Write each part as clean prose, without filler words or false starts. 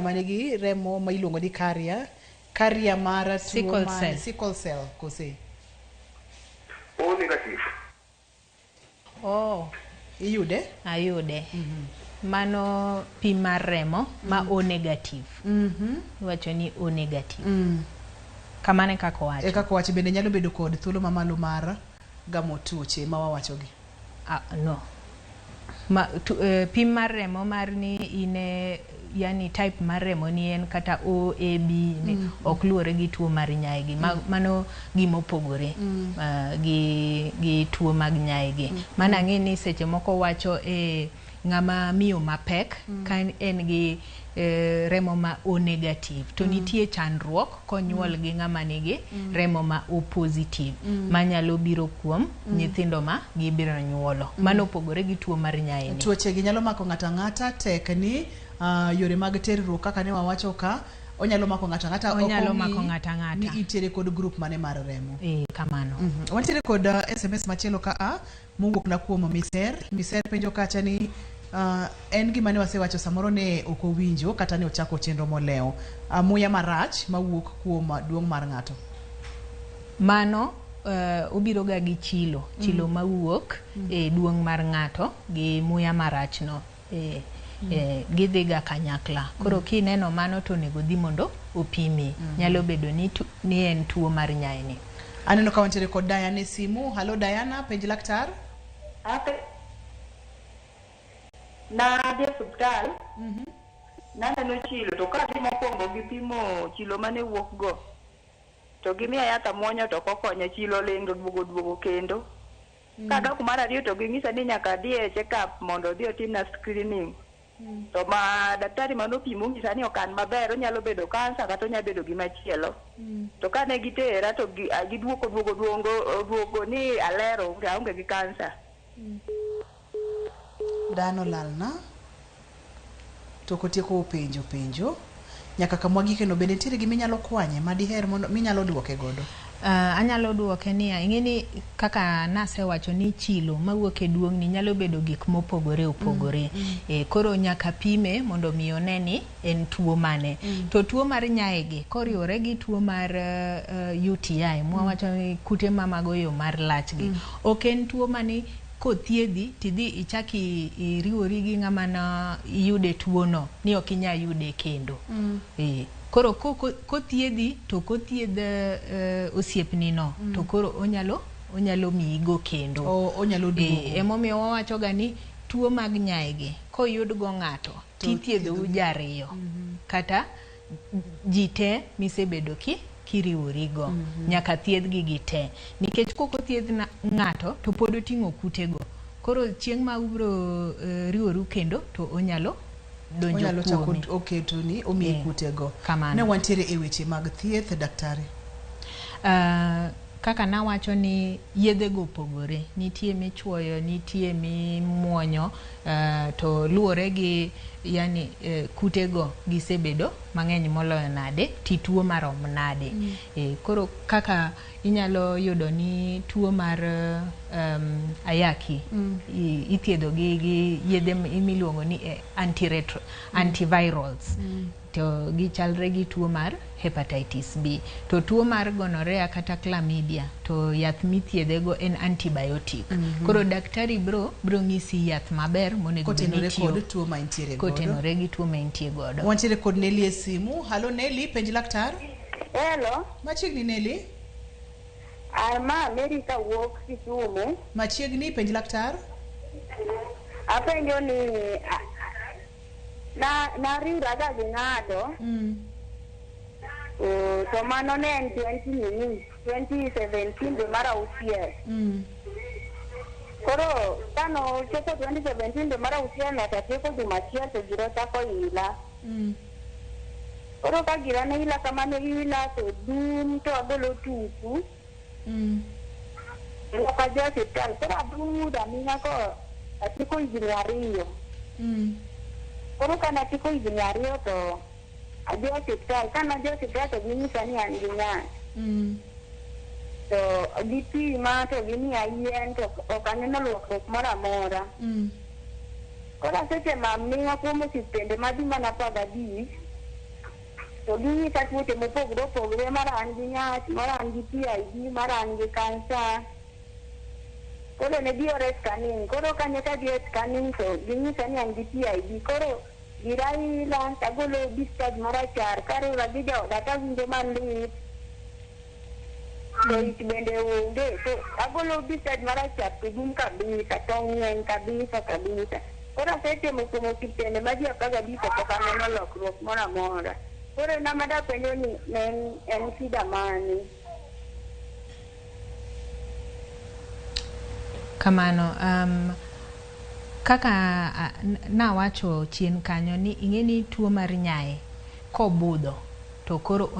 manigi remo ma iluongo ni carrier mar tuo mar sickle cell kose O negative. Oh, iyude? Ayude. Mano pi mar remo ma O negative. Iwacho ni O negative. Kamane kako wacho. E kako wacho bende nyalo bedo kod thuolo mamalo mar gamo tuoche ma wawachogi. No. Pi mar remo mar ni ine yani type mar remo ni en kata O, A, B ok luwore gi tuo mar nyaygi. Mano gima opogore gi tuo mag nyaygi. Mana ng'e ni seche moko wacho ng'ama miyo mapek ka en gi remo ma O negative to nitie chandruok konyuol gi ng'ama nigi remo ma O positive manyalo biro kuom nyithindo ma gibiro nyuolo. Mano opogore gi tuo mar nyayni. Tuoche gi nyalo mako ng'ata ng'ata tek ni yore mag terruok kaka ne wawacho ka onyalo mako ng'ata ng'ata ni itiere kod group mane mar remo. Kamano. Wantiere kod SMS machielo ka mowuok na kuom Miser penjo kacha ni en gima ne wasewacho samoro ne ok owinjo kata ne ochako chenro molewo muya marach mawuok kuom duong' mar ng'ato. Mano obiro ga gi chilo mawuok e duong' mar ng'ato gi muya marach no gidhi ga kanyakla. Koro kineno mano to nego dhi mondo opimi. Nyalo bedo ni en tuo mar nyayni. Aneno ka wantiere kod Diana e simu. Halo Diana, penj laktar. Na de hospital. Naneno chilo to ka gi mokwongo gipimo chilo mane wuok go. To gimiya yath muonyo to kokonyo chilo lendo duogo kendo. Kada kumar ariyo to ging'isa ni nyaka dhi e check up mondo odhi otim na screening. To ma daktari manopimo ng'isa ni okan maber onyalo bedo kansa kata onyalo bedo gimachielo. To kane gitera to duogo ni alero aonge gi kansa. Dhano lalna to kotieko penjo nyaka kamwa gikeno bende nitiere gima inyalo kwanye madiher mondo minyalo duoke godo. Anyalo duoke niya, ing'eni kaka nasewacho ni chilo mawuok e duong' ni nyalo bedo gik mopogore. Koro nyaka pime mondo mi oneni en tuo mane. To tuo mar nyaygi koriwore gi tuo mar UTI mwawacho ni kute mamago yo mar lachgi. Ok en tuo mani kothiedhi tidhi ichaki iriwori gi ng'ama na iyude tuo no ni ok inya yude kendo. Koro kothiedhi to kothiedh osiepni no to koro onyalo miigo kendo. Onyalo duogo. Emomiyo wawacho ga ni tuo mag nyaygi koyud go ng'ato tithiedho jariyo kata jite misebedo kiriworigo nyaka thiedhgi gite nikech koko thiedh ng'ato to pod oting'o kutego. Koro chieng' ma ubro riworu kendo to onyalo donjo kuomi. Oketo ni omiye kutego. Ne wantiere e weche mag thieth daktari. Kaka nawacho ni yedhe go pogore. Nitie michuoyo, nitie mimuonyo to luore gi yani kutego gisebedo mang'eny moloyo nade tituo marom nade. Koro kaka inyalo yudo ni tuo mar ayaki ithiedho gi yedhe miluongo ni antivirals. To gichalre gi tuo mar hepatitis B. To tuo mar gonorrhea kata chlamydia to yath mithiedhego en antibiotic. Koro daktari bro ng'isi yath maber monego kotenore kod tuo ma intiere godo. Kotenore gi tuo ma intie godo. Wantiere kod Nelly e simu. Halo Nelly, penj laktar. Hello. Machiegni Nelly. Ma America wuok Kisumu. Machiegni penj laktar. Apenjo ni na riwraga gi ng'ato. To mano ne en 2017 dwe mar auchiel. Koro kano chopo 2017 dwe mar auchiel nyaka tieko juma achiel to giro chako ila. Koro ka gira ne ila kamane ila to dum to agolo tuku. Ka jo hospital koro abuda minya ko atiko higni ariyo. Koro kana atiko higni ariyo to adhi hospital. Kana adhi hospital to ginyisa ni an gi nyach. To gipima to gimiya yien to ok aneno lokruok moro amora. Koro seche ma miya kuom osiptende madhi mana 15 to gi ta tuoche mopogore opogore mar an gi nyach, mar an gi PID, mar an gi kansa. Koro ne diore scanning, koro kanye ka diore scanning to ginyisa ni an gi PID, koro giraila tagolo discharge marachar, karo ragi jaoda tawinjo malit, to ich bende onge, to agolo discharge marachar to dum kabisa, to ng'eny kabisa. Koro asetemo kumo kitende ma ji 15 pok aneno lokruok moro amora. Koro nama dapenjo ni en shida mane? Kamano, kaka nawacho chien kanyo ni ing'eni tuo mar nyaye kobudho to koro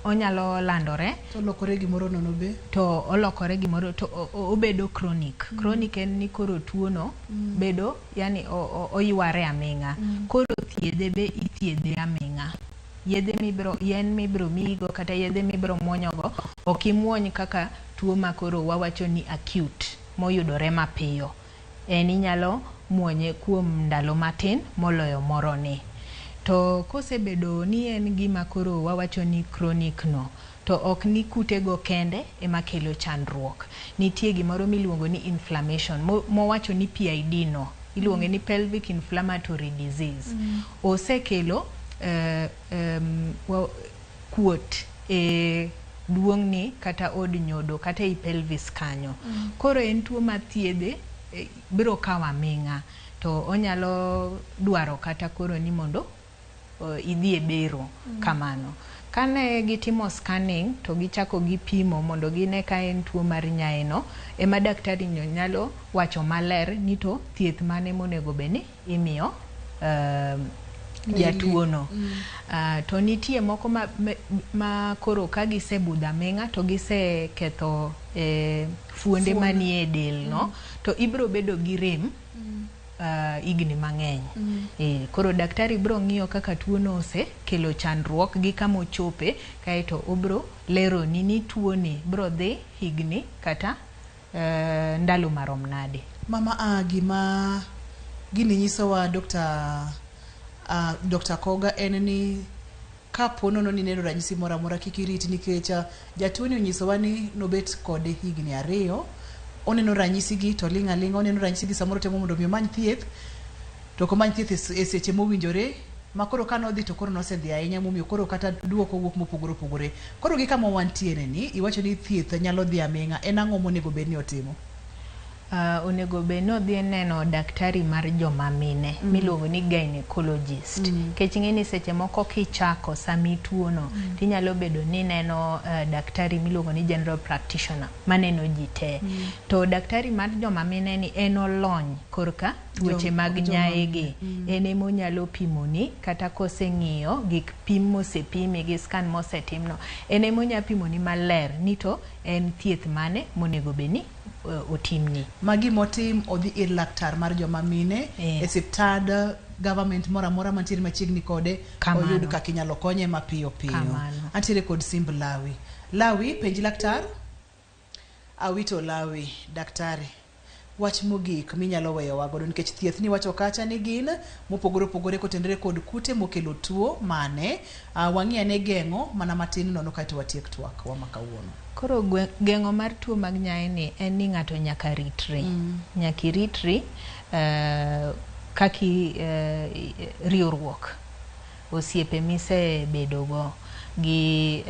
onyalo landore to lokore gimoro nono be to olokore gimoro to obedo chronic. Chronic en ni koro tuo no bedo yani oyware aming'a. Koro thiedhe be ithiedhe aming'a. Yedhe mibro migo kata yedhe mibro muonyogo ok imuony kaka tuo ma koro wawacho ni acute moyudore mapiyo. Inyalo muonye kuom ndalo matin moloyo moro ni. To kosebedo ni en gima koro wawacho ni chronic no, to ok ni kutego kende ema kelo chandruok. Nitie gimoro miluongo ni inflammation, mowacho ni PID no, iluongo ni pelvic inflammatory disease. Osekelo kuot duong'ni kata od nyodo kata i pelvis kanyo. Koro en tuo mathiedhe biro kawo aming'a, to onyalo dwaro kata koro ni mondo idhi e bero kamano. Kane gitimo scanning to gichako gipimo mondo gine ka en tuo mar nyaye no, ema daktari nyalo wacho maler ni to thieth mane monego beni imiyo jatuo no. To nitie moko ma koro ka gisebudho aming'a to giseketho fuonde manie del no, to ibro bedo gi rem igni mang'eny. Koro daktari bro ng'iyo kaka tuo no osekelo chandruok gi kama ochope, kaeto obro lero ni tuo ni bro dhi higni kata ndalo marom nade. Mama gima gini nyisowa Dr. Koga en ni kapo nono ni neno ranyisi moro amora kik iriti, nikech jatuo ni onyisowa ni nobet kode higni 2, oneno ranyisi gi to ling' aling'a, oneno ranyisi gi samoro temo mondo mi omany thieth to komany thieth e seche mowinjore, ma koro kanodhi to koro nosedhi ahinya momiyo koro kata duoko wuok mopogore opogore. Koro gi kama wantiere ni iwacho ni thieth nyalo dhi aming'a, en ang'o monego bed ni otimo? Onego bed ni odhi neno daktari mar joma mine miluongo ni gynecologist. Kech ng'eni seche moko kichako sami tuo no, tinyalo bedo ni neno daktari miluongo ni general practitioner maneno ji te. To daktari mar joma mine ni en olony korka tuoche mag nyaye gi. En ema onyalo pimoni kata koseng'iyo gik pim mosepimi gi scan mosetimno, en ema onyalo pimoni maler ni to en thieth mane monego beni otimni. Magi motim odhi ir laktar mar joma mine e siptad government mora mora mantiere machiegni kode, oyud kaka inyalo konye mapiyo piyo. Antiere kod simb Lawi penji laktar. Awito Lawi, daktari, wach mogik minyalo weyo wagodo, nikech thieth ni wacho kacha ni gin mopogore opogore kotenore kod kute mokelo tuo mane wang'iya ne geng'o mana matin nono kaeto watiek twak wa makawuono. Koro geng'o mar tuo mag nyaye ni en ni ng'ato nyaka ritri. Nyaki ritri kaki riurwok osiepe mise bedogo gi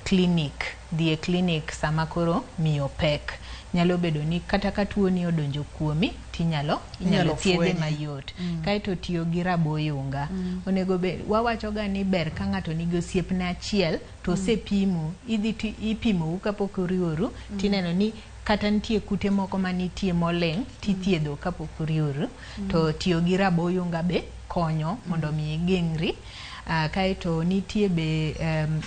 klinik, dhie klinik sama koro miyo pek. Nyalo bedo ni kata ka tuo ni odonjo kuomi tinyalo thiedhe mayot. Kaeto tiyo gi raboyunga. Onego be wawacho ga ni ber ka ng'ato nigi osiepne achiel to sepimo, ipimo kapok oriworu, tineno ni kata nitie kute moko manitie moleng' tithiedho kapok oriworu. To tiyo gi raboyunga be konyo mondo mi geng'ri. Kaeto nitie be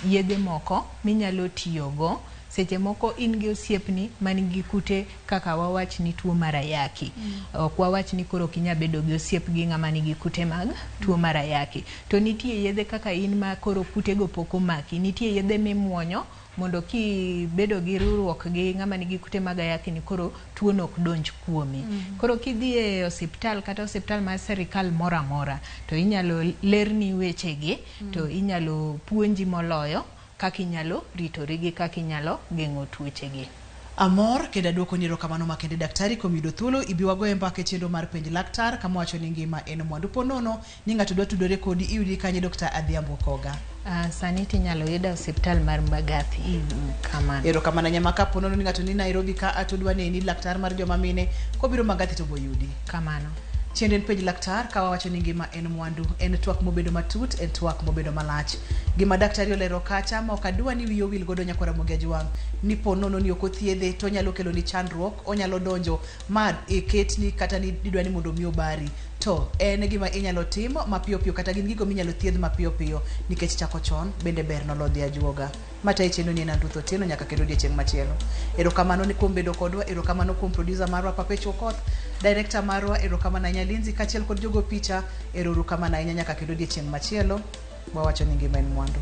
yedhe moko minyalo tiyogo seche moko in gi osiepni manigi kute kaka wawach ni tuo mar ayaki. Ok wawach ni koro kinya bedo gi osiep gi ng'ama nigi kute mag tuo mar ayaki. To nitie yedhe kaka in ma koro kutego pok omaki, nitie yedhe mimuonyo mondo ki bedo gi riwruok gi ng'ama nigi kute mag ayaki ni koro tuo no ok donj kuome. Koro kidhi e osiptal kata osiptal mar sirikal mora mora to inyalo lerni weche gi to inyalo puonji moloyo kaka inyalo ritori gi kaka inyalo geng'o tuoche gi. Amor kenda duoko ni erokamano makende daktari kuom yudo thuolo ibiwago e mbaka chenro mar penj laktar kama wacho ni ngima en mwandu ponono ni ng'ato dwa tudore kodi iyudi kanye Dr. Adhiambo Koga. Sani tinyalo yuda osiptal mar Mbagathi kamano. Erokamano nyama ka ponono ni ng'ato ni Nairobi ka atudwa ni laktar mar joma mine kobiro Mbagathi to boyudi. Kamano. Chienden penj laktar kawa wacho ni ngima en mwandu en twak mobedo matut en twak mobedo malach. Gima daktari olero kacha ma ok adwa ni wiyo wil godo nyakora mogejwang ni ponono ni okothiedhe to nyalo kelo ni chandruok onyalo donjo ma eketni kata ni didwa ni mondo miyo bari to en gima inyalo timo mapiyo piyo kata gin gigo minyalo thiedh mapiyo piyo nikech chako chon bende ber nolodhi ajuoga. Mata icheno ni Nandutho Tieno nyaka kendo odiechieng' machielo. Erokamano ni kuom bedo kodwa, erokamano kuom producer marwa Papecho Koth, director marwa, erokamano Nyalinzi kachiel kod jogo picha, erokamano nyaka kendo odiechieng' machielo. Wawacho ni ngima en mwandu.